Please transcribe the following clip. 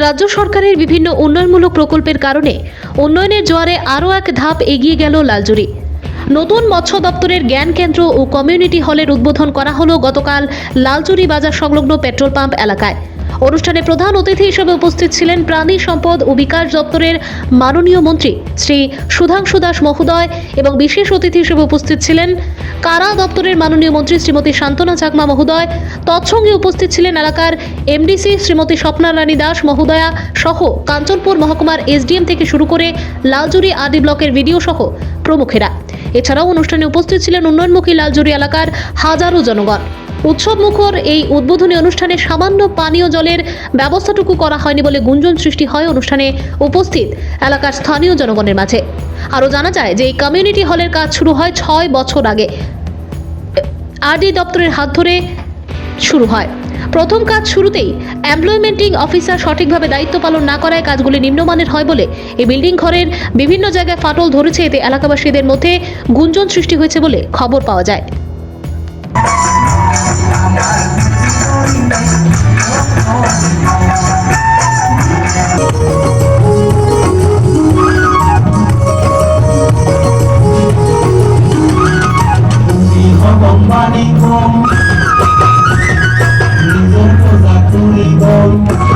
রাজ্য সরকারের বিভিন্ন উন্নয়নমূলক প্রকল্পের কারণে উন্নয়নের জোয়ারে আরও এক ধাপ এগিয়ে গেল লালজুড়ি। নতুন মৎস্য দপ্তরের জ্ঞান কেন্দ্র ও কমিউনিটি হলের উদ্বোধন করা হলো গতকাল লালজুড়ি বাজার সংলগ্ন পেট্রোল পাম্প এলাকায়। অনুষ্ঠানে প্রধান অতিথি হিসেবে উপস্থিত ছিলেন প্রাণী সম্পদ ও বিকাশ দপ্তরের মাননীয় মন্ত্রী শ্রী সুধাংশু দাস মহোদয় এবং বিশেষ অতিথি হিসেবে উপস্থিত ছিলেন কারা দপ্তরের মাননীয় মন্ত্রী শ্রীমতী শান্তনা চাকমা মহোদয়। তৎসঙ্গে উপস্থিত ছিলেন এলাকার এমডিসি শ্রীমতী স্বপ্না রানী দাস মহোদয়া সহ কাঞ্চনপুর মহকুমার এসডিএম থেকে শুরু করে লালজুড়ি আদি ব্লকের ভিডিও সহ প্রমুখেরা। এছাড়াও অনুষ্ঠানে উপস্থিত ছিলেন উন্নয়নমুখী লালজুড়ি এলাকার হাজারো জনগণ। উৎসব মুখর এই উদ্বোধনী অনুষ্ঠানে সামান্য পানীয় জলের ব্যবস্থাটুকু করা হয়নি বলে গুঞ্জন সৃষ্টি হয় অনুষ্ঠানে উপস্থিত এলাকার স্থানীয় জনগণের মাঝে। আরও জানা যায় যে এই কমিউনিটি হলের কাজ শুরু হয় 6 বছর আগে। আরডি দপ্তরের হাত ধরে শুরু হয়। প্রথম কাজ শুরুতেই এমপ্লয়মেন্টিং অফিসার সঠিকভাবে দায়িত্ব পালন না করায় কাজগুলি নিম্নমানের হয় বলে এই বিল্ডিং ঘরের বিভিন্ন জায়গায় ফাটল ধরেছে। এতে এলাকাবাসীদের মধ্যে গুঞ্জন সৃষ্টি হয়েছে বলে খবর পাওয়া যায়। Bom,